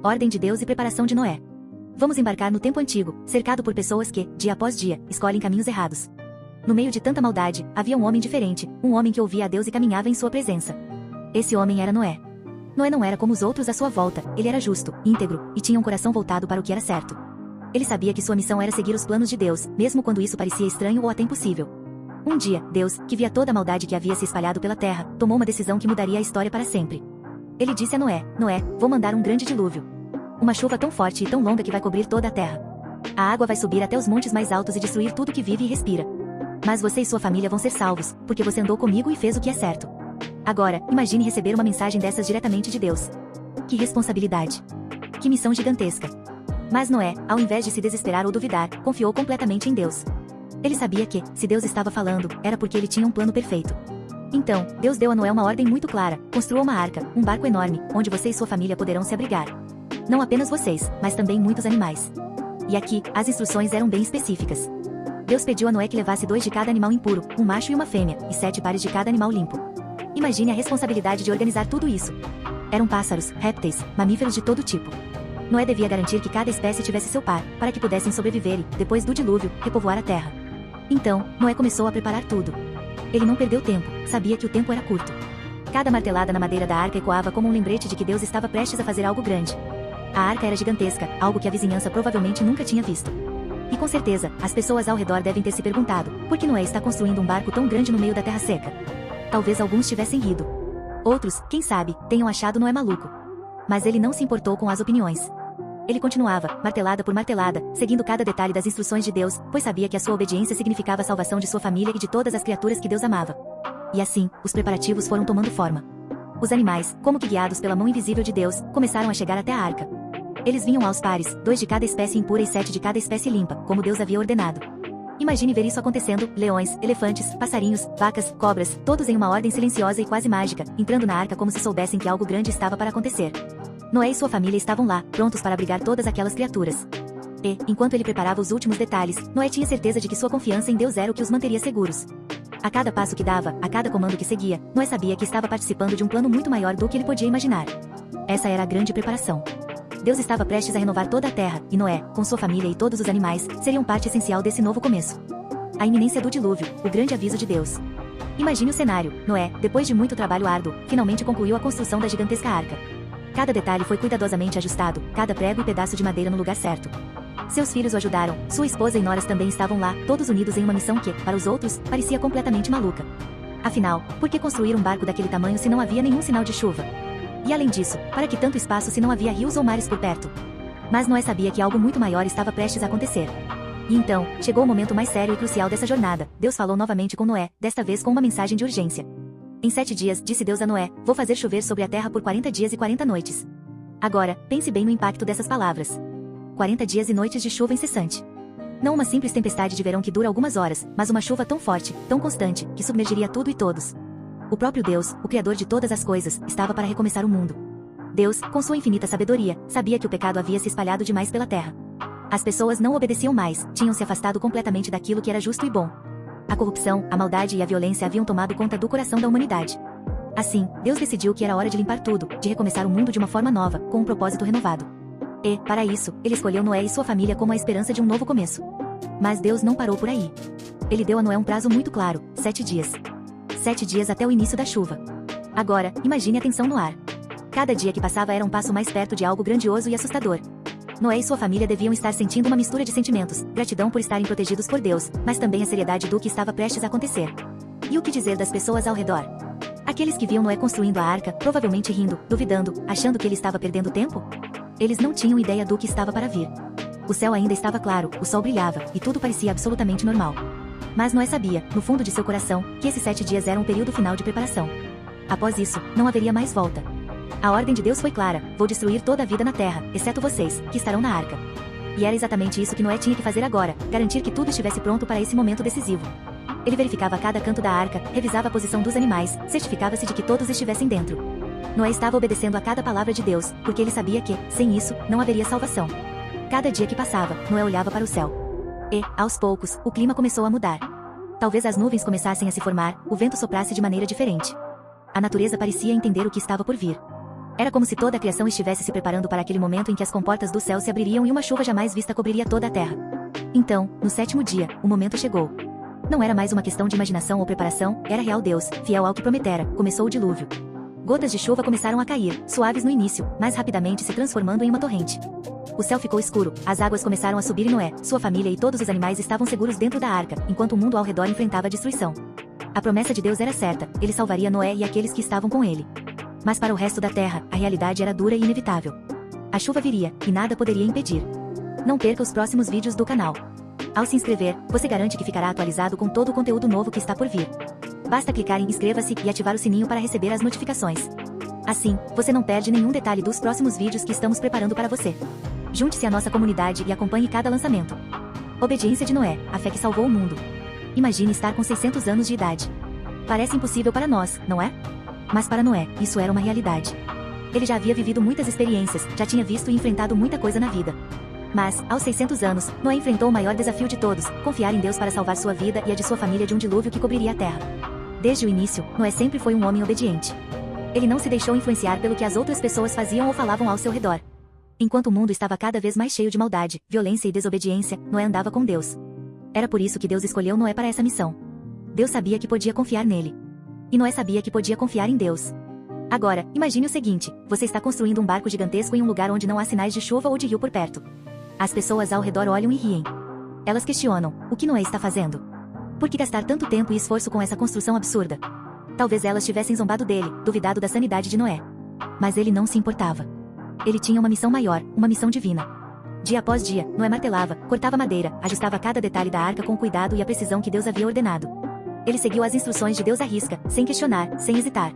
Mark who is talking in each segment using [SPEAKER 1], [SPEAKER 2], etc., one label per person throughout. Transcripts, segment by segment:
[SPEAKER 1] Ordem de Deus e preparação de Noé. Vamos embarcar no tempo antigo, cercado por pessoas que, dia após dia, escolhem caminhos errados. No meio de tanta maldade, havia um homem diferente, um homem que ouvia a Deus e caminhava em sua presença. Esse homem era Noé. Noé não era como os outros à sua volta, ele era justo, íntegro, e tinha um coração voltado para o que era certo. Ele sabia que sua missão era seguir os planos de Deus, mesmo quando isso parecia estranho ou até impossível. Um dia, Deus, que via toda a maldade que havia se espalhado pela terra, tomou uma decisão que mudaria a história para sempre. Ele disse a Noé: Noé, vou mandar um grande dilúvio. Uma chuva tão forte e tão longa que vai cobrir toda a terra. A água vai subir até os montes mais altos e destruir tudo que vive e respira. Mas você e sua família vão ser salvos, porque você andou comigo e fez o que é certo. Agora, imagine receber uma mensagem dessas diretamente de Deus. Que responsabilidade! Que missão gigantesca! Mas Noé, ao invés de se desesperar ou duvidar, confiou completamente em Deus. Ele sabia que, se Deus estava falando, era porque ele tinha um plano perfeito. Então, Deus deu a Noé uma ordem muito clara: construa uma arca, um barco enorme, onde você e sua família poderão se abrigar. Não apenas vocês, mas também muitos animais. E aqui, as instruções eram bem específicas. Deus pediu a Noé que levasse 2 de cada animal impuro, um macho e uma fêmea, e 7 pares de cada animal limpo. Imagine a responsabilidade de organizar tudo isso. Eram pássaros, répteis, mamíferos de todo tipo. Noé devia garantir que cada espécie tivesse seu par, para que pudessem sobreviver e, depois do dilúvio, repovoar a terra. Então, Noé começou a preparar tudo. Ele não perdeu tempo, sabia que o tempo era curto. Cada martelada na madeira da arca ecoava como um lembrete de que Deus estava prestes a fazer algo grande. A arca era gigantesca, algo que a vizinhança provavelmente nunca tinha visto. E com certeza, as pessoas ao redor devem ter se perguntado: por que Noé está construindo um barco tão grande no meio da terra seca? Talvez alguns tivessem rido. Outros, quem sabe, tenham achado Noé maluco. Mas ele não se importou com as opiniões. Ele continuava, martelada por martelada, seguindo cada detalhe das instruções de Deus, pois sabia que a sua obediência significava a salvação de sua família e de todas as criaturas que Deus amava. E assim, os preparativos foram tomando forma. Os animais, como que guiados pela mão invisível de Deus, começaram a chegar até a arca. Eles vinham aos pares, 2 de cada espécie impura e 7 de cada espécie limpa, como Deus havia ordenado. Imagine ver isso acontecendo: leões, elefantes, passarinhos, vacas, cobras, todos em uma ordem silenciosa e quase mágica, entrando na arca como se soubessem que algo grande estava para acontecer. Noé e sua família estavam lá, prontos para abrigar todas aquelas criaturas. E, enquanto ele preparava os últimos detalhes, Noé tinha certeza de que sua confiança em Deus era o que os manteria seguros. A cada passo que dava, a cada comando que seguia, Noé sabia que estava participando de um plano muito maior do que ele podia imaginar. Essa era a grande preparação. Deus estava prestes a renovar toda a terra, e Noé, com sua família e todos os animais, seriam parte essencial desse novo começo. A iminência do dilúvio, o grande aviso de Deus. Imagine o cenário: Noé, depois de muito trabalho árduo, finalmente concluiu a construção da gigantesca arca. Cada detalhe foi cuidadosamente ajustado, cada prego e pedaço de madeira no lugar certo. Seus filhos o ajudaram, sua esposa e noras também estavam lá, todos unidos em uma missão que, para os outros, parecia completamente maluca. Afinal, por que construir um barco daquele tamanho se não havia nenhum sinal de chuva? E além disso, para que tanto espaço se não havia rios ou mares por perto? Mas Noé sabia que algo muito maior estava prestes a acontecer. E então, chegou o momento mais sério e crucial dessa jornada. Deus falou novamente com Noé, desta vez com uma mensagem de urgência. Em 7 dias, disse Deus a Noé, vou fazer chover sobre a terra por 40 dias e 40 noites. Agora, pense bem no impacto dessas palavras. 40 dias e noites de chuva incessante. Não uma simples tempestade de verão que dura algumas horas, mas uma chuva tão forte, tão constante, que submergiria tudo e todos. O próprio Deus, o Criador de todas as coisas, estava para recomeçar o mundo. Deus, com sua infinita sabedoria, sabia que o pecado havia se espalhado demais pela terra. As pessoas não obedeciam mais, tinham se afastado completamente daquilo que era justo e bom. A corrupção, a maldade e a violência haviam tomado conta do coração da humanidade. Assim, Deus decidiu que era hora de limpar tudo, de recomeçar o mundo de uma forma nova, com um propósito renovado. E, para isso, ele escolheu Noé e sua família como a esperança de um novo começo. Mas Deus não parou por aí. Ele deu a Noé um prazo muito claro: 7 dias. 7 dias até o início da chuva. Agora, imagine a tensão no ar. Cada dia que passava era um passo mais perto de algo grandioso e assustador. Noé e sua família deviam estar sentindo uma mistura de sentimentos: gratidão por estarem protegidos por Deus, mas também a seriedade do que estava prestes a acontecer. E o que dizer das pessoas ao redor? Aqueles que viam Noé construindo a arca, provavelmente rindo, duvidando, achando que ele estava perdendo tempo? Eles não tinham ideia do que estava para vir. O céu ainda estava claro, o sol brilhava, e tudo parecia absolutamente normal. Mas Noé sabia, no fundo de seu coração, que esses 7 dias eram um período final de preparação. Após isso, não haveria mais volta. A ordem de Deus foi clara: vou destruir toda a vida na terra, exceto vocês, que estarão na arca. E era exatamente isso que Noé tinha que fazer agora, garantir que tudo estivesse pronto para esse momento decisivo. Ele verificava cada canto da arca, revisava a posição dos animais, certificava-se de que todos estivessem dentro. Noé estava obedecendo a cada palavra de Deus, porque ele sabia que, sem isso, não haveria salvação. Cada dia que passava, Noé olhava para o céu. E, aos poucos, o clima começou a mudar. Talvez as nuvens começassem a se formar, o vento soprasse de maneira diferente. A natureza parecia entender o que estava por vir. Era como se toda a criação estivesse se preparando para aquele momento em que as comportas do céu se abririam e uma chuva jamais vista cobriria toda a terra. Então, no 7º dia, o momento chegou. Não era mais uma questão de imaginação ou preparação, era real. Deus, fiel ao que prometera, começou o dilúvio. Gotas de chuva começaram a cair, suaves no início, mas rapidamente se transformando em uma torrente. O céu ficou escuro, as águas começaram a subir e Noé, sua família e todos os animais estavam seguros dentro da arca, enquanto o mundo ao redor enfrentava a destruição. A promessa de Deus era certa, ele salvaria Noé e aqueles que estavam com ele. Mas para o resto da terra, a realidade era dura e inevitável. A chuva viria, e nada poderia impedir. Não perca os próximos vídeos do canal. Ao se inscrever, você garante que ficará atualizado com todo o conteúdo novo que está por vir. Basta clicar em inscreva-se e ativar o sininho para receber as notificações. Assim, você não perde nenhum detalhe dos próximos vídeos que estamos preparando para você. Junte-se à nossa comunidade e acompanhe cada lançamento. Obediência de Noé, a fé que salvou o mundo. Imagine estar com 600 anos de idade. Parece impossível para nós, não é? Mas para Noé, isso era uma realidade. Ele já havia vivido muitas experiências, já tinha visto e enfrentado muita coisa na vida. Mas, aos 600 anos, Noé enfrentou o maior desafio de todos, confiar em Deus para salvar sua vida e a de sua família de um dilúvio que cobriria a terra. Desde o início, Noé sempre foi um homem obediente. Ele não se deixou influenciar pelo que as outras pessoas faziam ou falavam ao seu redor. Enquanto o mundo estava cada vez mais cheio de maldade, violência e desobediência, Noé andava com Deus. Era por isso que Deus escolheu Noé para essa missão. Deus sabia que podia confiar nele. E Noé sabia que podia confiar em Deus. Agora, imagine o seguinte, você está construindo um barco gigantesco em um lugar onde não há sinais de chuva ou de rio por perto. As pessoas ao redor olham e riem. Elas questionam, o que Noé está fazendo? Por que gastar tanto tempo e esforço com essa construção absurda? Talvez elas tivessem zombado dele, duvidado da sanidade de Noé. Mas ele não se importava. Ele tinha uma missão maior, uma missão divina. Dia após dia, Noé martelava, cortava madeira, ajustava cada detalhe da arca com o cuidado e a precisão que Deus havia ordenado. Ele seguiu as instruções de Deus à risca, sem questionar, sem hesitar.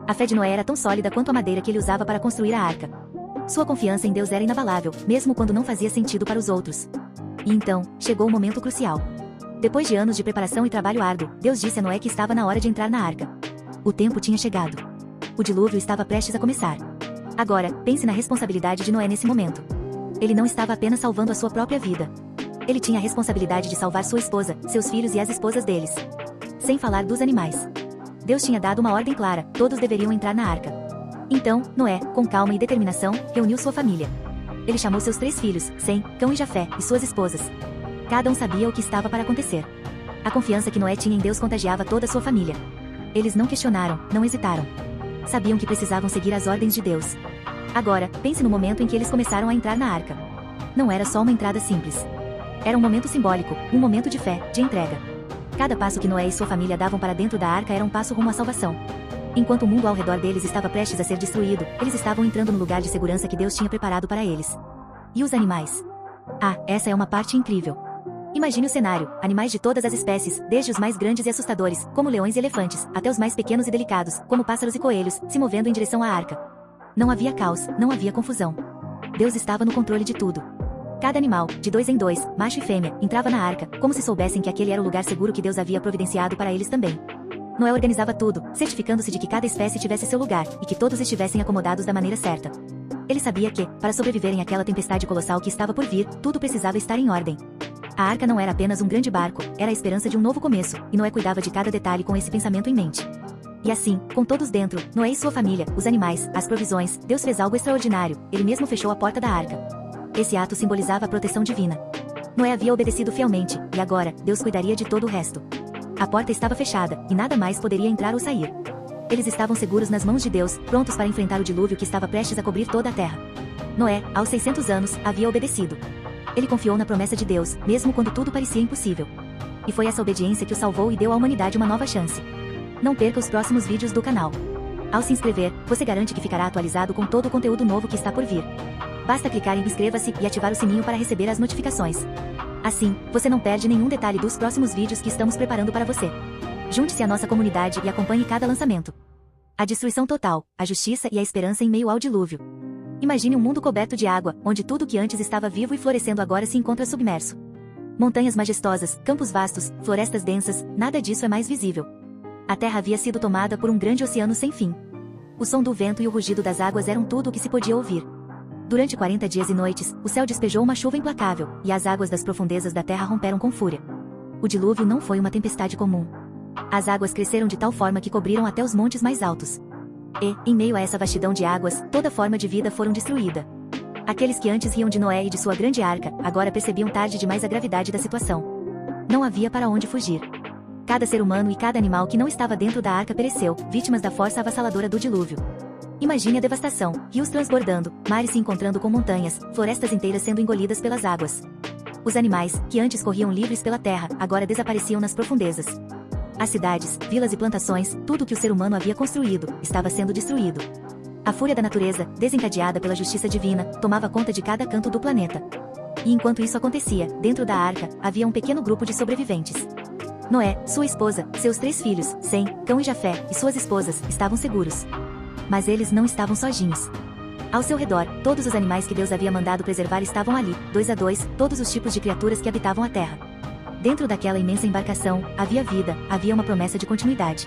[SPEAKER 1] A fé de Noé era tão sólida quanto a madeira que ele usava para construir a arca. Sua confiança em Deus era inabalável, mesmo quando não fazia sentido para os outros. E então, chegou o momento crucial. Depois de anos de preparação e trabalho árduo, Deus disse a Noé que estava na hora de entrar na arca. O tempo tinha chegado. O dilúvio estava prestes a começar. Agora, pense na responsabilidade de Noé nesse momento. Ele não estava apenas salvando a sua própria vida. Ele tinha a responsabilidade de salvar sua esposa, seus filhos e as esposas deles. Sem falar dos animais. Deus tinha dado uma ordem clara, todos deveriam entrar na arca. Então, Noé, com calma e determinação, reuniu sua família. Ele chamou seus 3 filhos, Sem, Cão e Jafé, e suas esposas. Cada um sabia o que estava para acontecer. A confiança que Noé tinha em Deus contagiava toda a sua família. Eles não questionaram, não hesitaram. Sabiam que precisavam seguir as ordens de Deus. Agora, pense no momento em que eles começaram a entrar na arca. Não era só uma entrada simples. Era um momento simbólico, um momento de fé, de entrega. Cada passo que Noé e sua família davam para dentro da arca era um passo rumo à salvação. Enquanto o mundo ao redor deles estava prestes a ser destruído, eles estavam entrando no lugar de segurança que Deus tinha preparado para eles. E os animais? Ah, essa é uma parte incrível. Imagine o cenário, animais de todas as espécies, desde os mais grandes e assustadores, como leões e elefantes, até os mais pequenos e delicados, como pássaros e coelhos, se movendo em direção à arca. Não havia caos, não havia confusão. Deus estava no controle de tudo. Cada animal, de 2 em 2, macho e fêmea, entrava na arca, como se soubessem que aquele era o lugar seguro que Deus havia providenciado para eles também. Noé organizava tudo, certificando-se de que cada espécie tivesse seu lugar, e que todos estivessem acomodados da maneira certa. Ele sabia que, para sobreviverem àquela tempestade colossal que estava por vir, tudo precisava estar em ordem. A arca não era apenas um grande barco, era a esperança de um novo começo, e Noé cuidava de cada detalhe com esse pensamento em mente. E assim, com todos dentro, Noé e sua família, os animais, as provisões, Deus fez algo extraordinário, ele mesmo fechou a porta da arca. Esse ato simbolizava a proteção divina. Noé havia obedecido fielmente, e agora, Deus cuidaria de todo o resto. A porta estava fechada, e nada mais poderia entrar ou sair. Eles estavam seguros nas mãos de Deus, prontos para enfrentar o dilúvio que estava prestes a cobrir toda a terra. Noé, aos 600 anos, havia obedecido. Ele confiou na promessa de Deus, mesmo quando tudo parecia impossível. E foi essa obediência que o salvou e deu à humanidade uma nova chance. Não perca os próximos vídeos do canal. Ao se inscrever, você garante que ficará atualizado com todo o conteúdo novo que está por vir. Basta clicar em inscreva-se e ativar o sininho para receber as notificações. Assim, você não perde nenhum detalhe dos próximos vídeos que estamos preparando para você. Junte-se à nossa comunidade e acompanhe cada lançamento. A destruição total, a justiça e a esperança em meio ao dilúvio. Imagine um mundo coberto de água, onde tudo que antes estava vivo e florescendo agora se encontra submerso. Montanhas majestosas, campos vastos, florestas densas, nada disso é mais visível. A terra havia sido tomada por um grande oceano sem fim. O som do vento e o rugido das águas eram tudo o que se podia ouvir. Durante 40 dias e noites, o céu despejou uma chuva implacável, e as águas das profundezas da terra romperam com fúria. O dilúvio não foi uma tempestade comum. As águas cresceram de tal forma que cobriram até os montes mais altos. E, em meio a essa vastidão de águas, toda forma de vida foram destruída. Aqueles que antes riam de Noé e de sua grande arca, agora percebiam tarde demais a gravidade da situação. Não havia para onde fugir. Cada ser humano e cada animal que não estava dentro da arca pereceu, vítimas da força avassaladora do dilúvio. Imagine a devastação, rios transbordando, mares se encontrando com montanhas, florestas inteiras sendo engolidas pelas águas. Os animais, que antes corriam livres pela terra, agora desapareciam nas profundezas. As cidades, vilas e plantações, tudo que o ser humano havia construído, estava sendo destruído. A fúria da natureza, desencadeada pela justiça divina, tomava conta de cada canto do planeta. E enquanto isso acontecia, dentro da arca, havia um pequeno grupo de sobreviventes. Noé, sua esposa, seus 3 filhos, Sem, Cão e Jafé, e suas esposas, estavam seguros. Mas eles não estavam sozinhos. Ao seu redor, todos os animais que Deus havia mandado preservar estavam ali, 2 a 2, todos os tipos de criaturas que habitavam a terra. Dentro daquela imensa embarcação, havia vida, havia uma promessa de continuidade.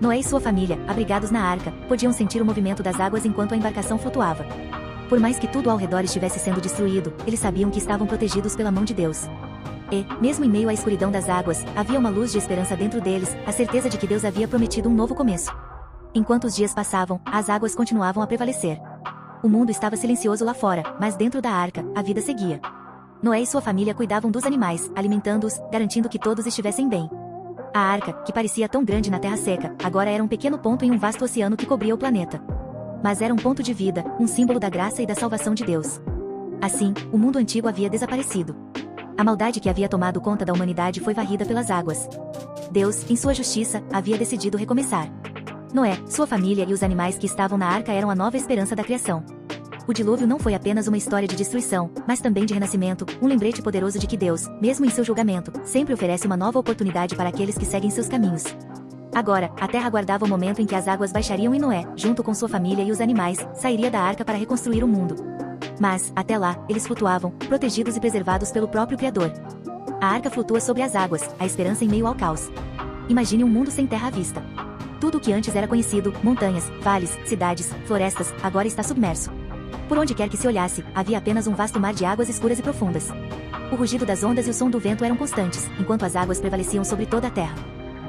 [SPEAKER 1] Noé e sua família, abrigados na arca, podiam sentir o movimento das águas enquanto a embarcação flutuava. Por mais que tudo ao redor estivesse sendo destruído, eles sabiam que estavam protegidos pela mão de Deus. E, mesmo em meio à escuridão das águas, havia uma luz de esperança dentro deles, a certeza de que Deus havia prometido um novo começo. Enquanto os dias passavam, as águas continuavam a prevalecer. O mundo estava silencioso lá fora, mas dentro da arca, a vida seguia. Noé e sua família cuidavam dos animais, alimentando-os, garantindo que todos estivessem bem. A arca, que parecia tão grande na terra seca, agora era um pequeno ponto em um vasto oceano que cobria o planeta. Mas era um ponto de vida, um símbolo da graça e da salvação de Deus. Assim, o mundo antigo havia desaparecido. A maldade que havia tomado conta da humanidade foi varrida pelas águas. Deus, em sua justiça, havia decidido recomeçar. Noé, sua família e os animais que estavam na arca eram a nova esperança da criação. O dilúvio não foi apenas uma história de destruição, mas também de renascimento, um lembrete poderoso de que Deus, mesmo em seu julgamento, sempre oferece uma nova oportunidade para aqueles que seguem seus caminhos. Agora, a terra aguardava o momento em que as águas baixariam e Noé, junto com sua família e os animais, sairia da arca para reconstruir o mundo. Mas, até lá, eles flutuavam, protegidos e preservados pelo próprio Criador. A arca flutua sobre as águas, a esperança em meio ao caos. Imagine um mundo sem terra à vista. Tudo o que antes era conhecido, montanhas, vales, cidades, florestas, agora está submerso. Por onde quer que se olhasse, havia apenas um vasto mar de águas escuras e profundas. O rugido das ondas e o som do vento eram constantes, enquanto as águas prevaleciam sobre toda a terra.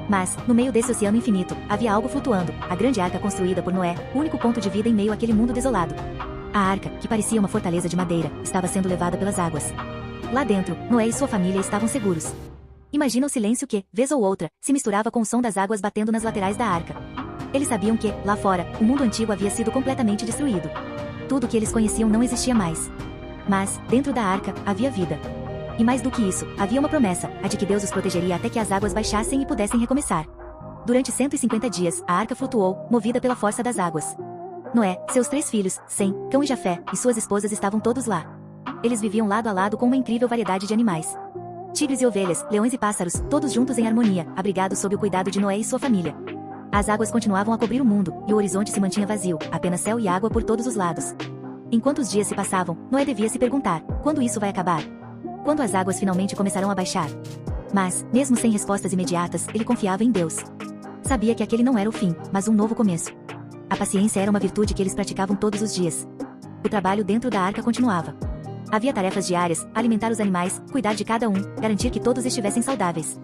[SPEAKER 1] Mas, no meio desse oceano infinito, havia algo flutuando, a grande arca construída por Noé, o único ponto de vida em meio àquele mundo desolado. A arca, que parecia uma fortaleza de madeira, estava sendo levada pelas águas. Lá dentro, Noé e sua família estavam seguros. Imagina o silêncio que, vez ou outra, se misturava com o som das águas batendo nas laterais da arca. Eles sabiam que, lá fora, o mundo antigo havia sido completamente destruído. Tudo o que eles conheciam não existia mais. Mas, dentro da arca, havia vida. E mais do que isso, havia uma promessa, a de que Deus os protegeria até que as águas baixassem e pudessem recomeçar. Durante 150 dias, a arca flutuou, movida pela força das águas. Noé, seus 3 filhos, Sem, Cão e Jafé, e suas esposas estavam todos lá. Eles viviam lado a lado com uma incrível variedade de animais. Tigres e ovelhas, leões e pássaros, todos juntos em harmonia, abrigados sob o cuidado de Noé e sua família. As águas continuavam a cobrir o mundo, e o horizonte se mantinha vazio, apenas céu e água por todos os lados. Enquanto os dias se passavam, Noé devia se perguntar, quando isso vai acabar? Quando as águas finalmente começarão a baixar? Mas, mesmo sem respostas imediatas, ele confiava em Deus. Sabia que aquele não era o fim, mas um novo começo. A paciência era uma virtude que eles praticavam todos os dias. O trabalho dentro da arca continuava. Havia tarefas diárias, alimentar os animais, cuidar de cada um, garantir que todos estivessem saudáveis.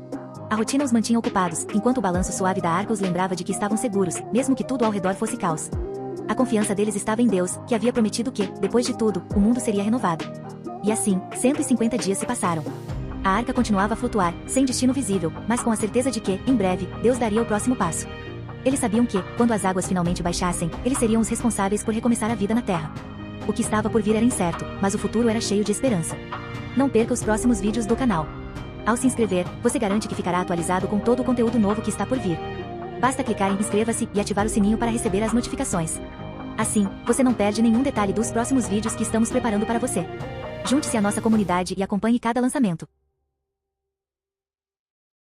[SPEAKER 1] A rotina os mantinha ocupados, enquanto o balanço suave da arca os lembrava de que estavam seguros, mesmo que tudo ao redor fosse caos. A confiança deles estava em Deus, que havia prometido que, depois de tudo, o mundo seria renovado. E assim, 150 dias se passaram. A arca continuava a flutuar, sem destino visível, mas com a certeza de que, em breve, Deus daria o próximo passo. Eles sabiam que, quando as águas finalmente baixassem, eles seriam os responsáveis por recomeçar a vida na Terra. O que estava por vir era incerto, mas o futuro era cheio de esperança. Não perca os próximos vídeos do canal. Ao se inscrever, você garante que ficará atualizado com todo o conteúdo novo que está por vir. Basta clicar em inscreva-se e ativar o sininho para receber as notificações. Assim, você não perde nenhum detalhe dos próximos vídeos que estamos preparando para você. Junte-se à nossa comunidade e acompanhe cada lançamento.